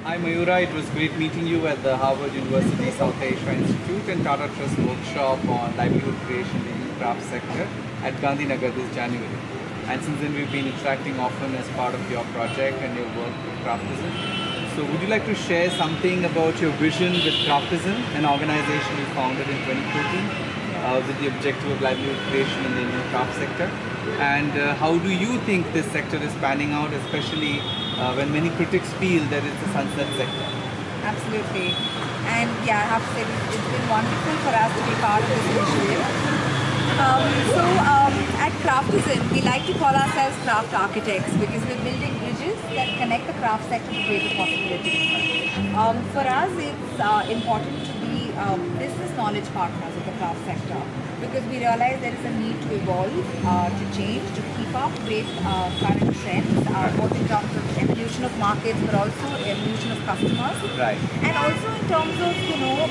Hi Mayura, it was great meeting you at the Harvard University South Asia Institute and Tata Trust workshop on livelihood creation in the craft sector at Gandhinagar this January. And since then we've been interacting often as part of your project and your work with Craftizen. So would you like to share something about your vision with Craftizen, an organization you founded in 2014 with the objective of livelihood creation in the Indian craft sector? And how do you think this sector is panning out, especially when many critics feel that it's a sunset sector? Absolutely. And yeah, I have to say it's been wonderful for us to be part of this initiative. At Craftizen, we like to call ourselves craft architects because we're building bridges that connect the craft sector to greater possibilities. For us, it's important to be business knowledge partners of the craft sector because we realize there is a need to evolve, to change, to keep up with current trends, both in terms of evolution of markets but also evolution of customers. Right. And also in terms of,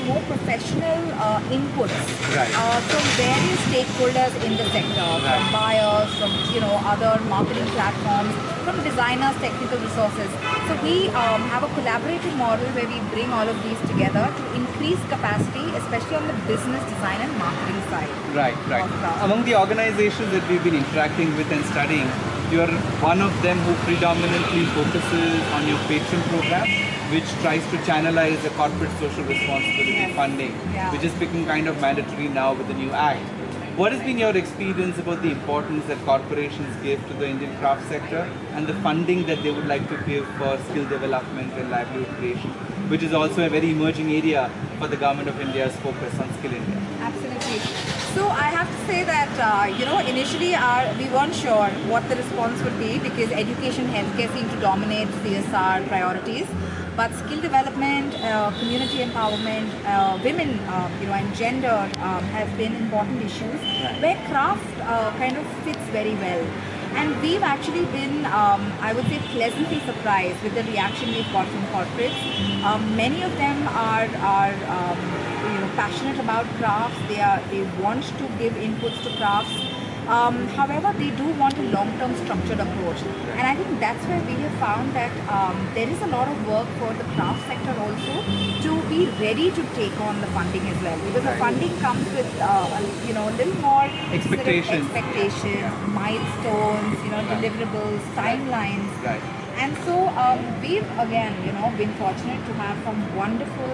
more professional inputs from various stakeholders in the sector, from buyers, from, other marketing platforms, from designers, technical resources. So we have a collaborative model where we bring all of these together to increase capacity, especially on the business design and marketing side. Right. Among the organizations that we've been interacting with and studying, you're one of them who predominantly focuses on your patron program, which tries to channelize the corporate social responsibility funding, which is becoming kind of mandatory now with the new act. What has been your experience about the importance that corporations give to the Indian craft sector and the funding that they would like to give for skill development and livelihood creation, which is also a very emerging area for the Government of India's focus on Skill India? Absolutely. So I have to say that, initially we weren't sure what the response would be because education, healthcare seem to dominate CSR priorities. But skill development, community empowerment, women, and gender have been important issues where craft kind of fits very well. And we've actually been, I would say, pleasantly surprised with the reaction we've got from corporates. Many of them are passionate about crafts. They want to give inputs to crafts. However, they do want a long-term structured approach. And I think that's where we have found that there is a lot of work for the craft sector also to be ready to take on the funding as well. Because the funding comes with, a little more expectations, milestones, deliverables, timelines. Right. And so we've again, been fortunate to have some wonderful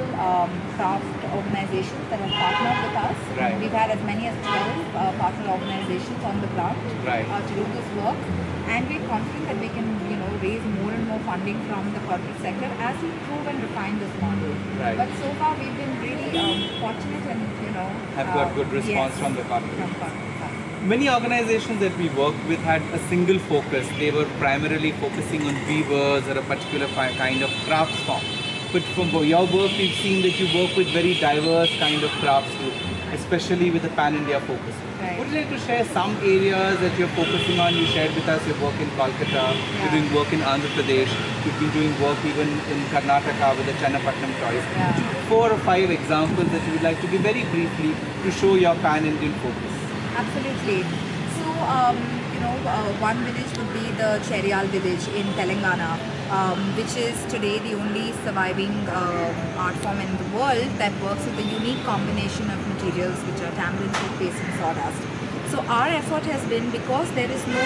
craft organizations that have partnered with us. Right. We've had as many as 12 partner organizations on the ground to do this work. And we're confident that we can, raise more and more funding from the corporate sector as we improve and refine this model. Right. But so far we've been really fortunate and, have got good response from the corporate. Many organizations that we worked with had a single focus. They were primarily focusing on weavers or a particular kind of crafts form. But from your work, we've seen that you work with very diverse kind of crafts too, especially with a pan-India focus. Right. Would you like to share some areas that you're focusing on? You shared with us your work in Kolkata, you're doing work in Andhra Pradesh, you've been doing work even in Karnataka with the Channapatnam toys. 4 or 5 examples that you would like to give very briefly to show your pan-Indian focus. Absolutely. So, one village would be the Cheriyal village in Telangana, which is today the only surviving art form in the world that works with a unique combination of materials which are tamarind, toothpaste and sawdust. So our effort has been, because there is no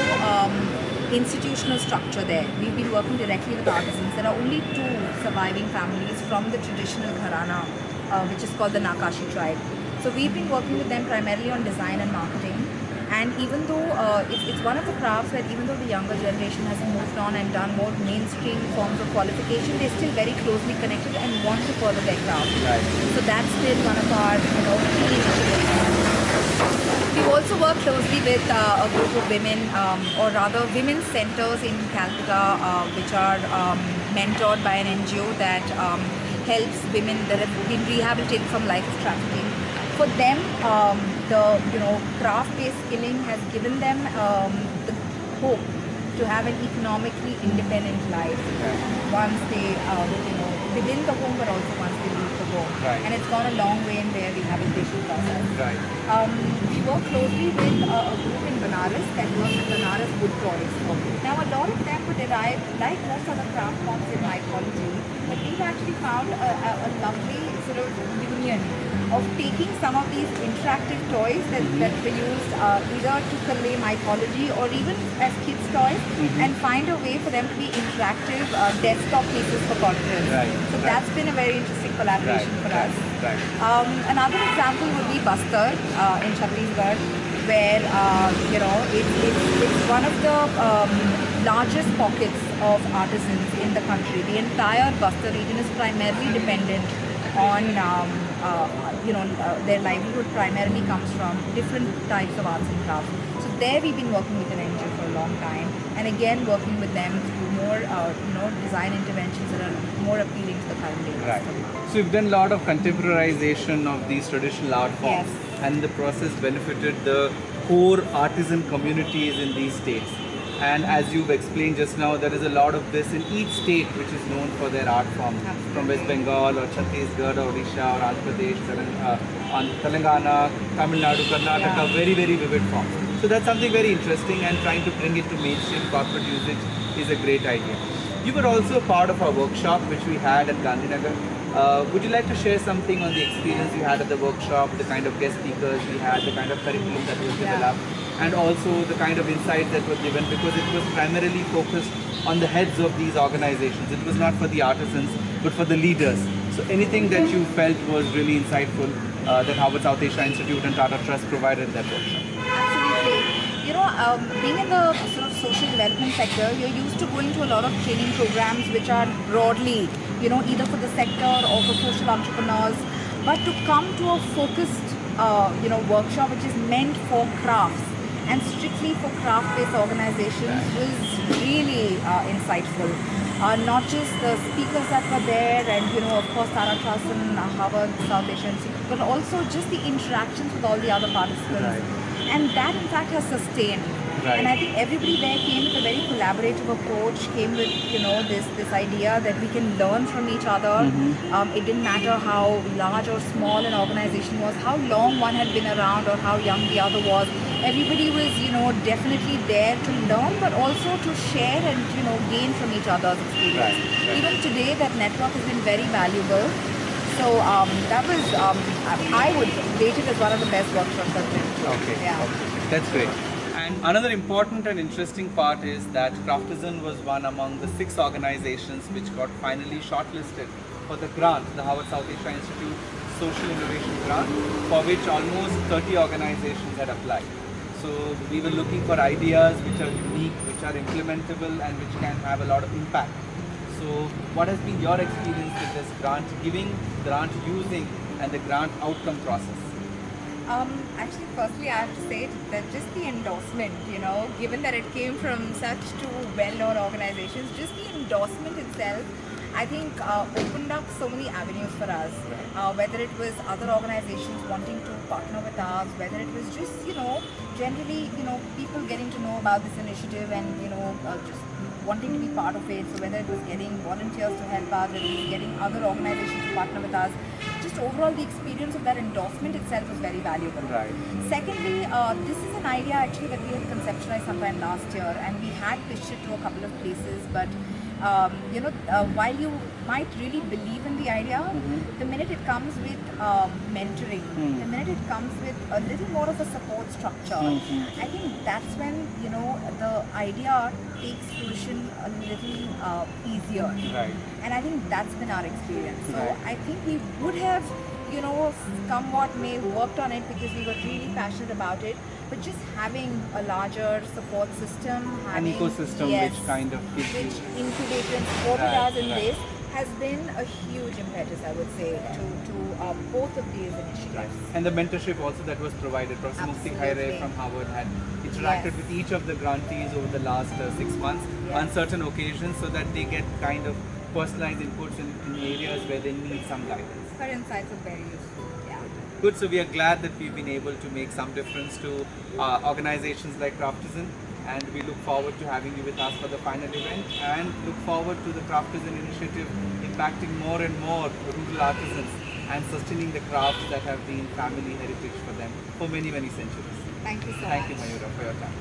institutional structure there, we've been working directly with artisans. There are only 2 surviving families from the traditional Gharana, which is called the Nakashi tribe. So we've been working with them primarily on design and marketing, and even though it's one of the crafts where even though the younger generation has moved on and done more mainstream forms of qualification, they're still very closely connected and want to further their craft. Right. So that's been one of our key initiatives. We also work closely with a group of women, or rather women's centers in Calcutta, which are mentored by an NGO that helps women that have been rehabilitated from life of trafficking. For them, the craft-based skilling has given them the hope to have an economically independent life once they, within the home, but also once they leave the home. Right. And it's gone a long way in their rehabilitation process. Right. We work closely with a group in Banaras that works with Banaras wood toys. Now, a lot of them would derive, like most other craft forms in mythology, but we've found a lovely sort of union of taking some of these interactive toys that were used either to convey mythology or even as kids' toys, and find a way for them to be interactive desktop pieces for conference. So that's been a very interesting collaboration for us. Another example would be Bastar in Chhattisgarh, where it's one of the largest pockets of artisans in the country. The entire Bastar region is primarily dependent on their livelihood primarily comes from different types of arts and crafts. So there we've been working with an NGO for a long time, and again working with them through more design interventions that are more appealing to the current day. So you've done a lot of contemporarization of these traditional art forms, and in the process benefited the core artisan communities in these states. And as you've explained just now, there is a lot of this in each state which is known for their art form, from West Bengal or Chhattisgarh or Odisha or Andhra Pradesh, Telangana, Tamil Nadu, Karnataka, very, very vivid forms. So that's something very interesting, and trying to bring it to mainstream corporate usage is a great idea. You were also part of our workshop which we had at Gandhinagar. Would you like to share something on the experience you had at the workshop, the kind of guest speakers we had, the kind of curriculum that was developed, and also the kind of insights that were given, because it was primarily focused on the heads of these organizations. It was not for the artisans, but for the leaders. So anything that you felt was really insightful that Harvard South Asia Institute and Tata Trust provided in that workshop? Absolutely. Being in the sort of social development sector, you're used to going to a lot of training programs which are broadly, either for the sector or for social entrepreneurs. But to come to a focused, workshop which is meant for crafts and strictly for craft-based organizations was really insightful. Not just the speakers that were there, and of course Tata Trusts and Harvard South Asia Institute, but also just the interactions with all the other participants. And that in fact has sustained. And I think everybody there came with a very collaborative approach, came with this idea that we can learn from each other. It didn't matter how large or small an organization was, how long one had been around or how young the other was. Everybody was definitely there to learn, but also to share and gain from each other's experience. Even today that network has been very valuable. So that was, I would rate it as one of the best workshops I've been to. Okay, that's great. And another important and interesting part is that Craftizen was one among the 6 organizations which got finally shortlisted for the grant, the Harvard South Asia Institute Social Innovation Grant, for which almost 30 organizations had applied. So we were looking for ideas which are unique, which are implementable, and which can have a lot of impact. So what has been your experience with this grant giving, grant using, and the grant outcome process? Actually, firstly, I have to say that just the endorsement, given that it came from such 2 well-known organizations, just the endorsement itself, I think opened up so many avenues for us. Whether it was other organizations wanting to partner with us, whether it was just, generally, people getting to know about this initiative and, just wanting to be part of it. So whether it was getting volunteers to help us, whether it was getting other organizations to partner with us, just overall the experience of that endorsement itself was very valuable. Secondly, this is an idea actually that we had conceptualized sometime last year, and we had pitched it to a couple of places, but while you might really believe in the idea, the minute it comes with mentoring, the minute it comes with a little more of a support structure, I think that's when the idea takes fruition a little easier. And I think that's been our experience. So I think we would have somewhat may worked on it because we were really passionate about it, but just having a larger support system, having an ecosystem which kind of which incubated and supported us in this has been a huge impetus, I would say, to both of these initiatives. And the mentorship also that was provided. Professor Mukti Khaire from Harvard had interacted with each of the grantees over the last 6 months on certain occasions, so that they get kind of personalized inputs in areas where they need some guidance. Her insights are very useful. Good, so we are glad that we've been able to make some difference to organizations like Craftizen, and we look forward to having you with us for the final event, and look forward to the Craftizen initiative impacting more and more rural artisans and sustaining the crafts that have been family heritage for them for many, many centuries. Thank you so much. Thank you, Mayura, for your time.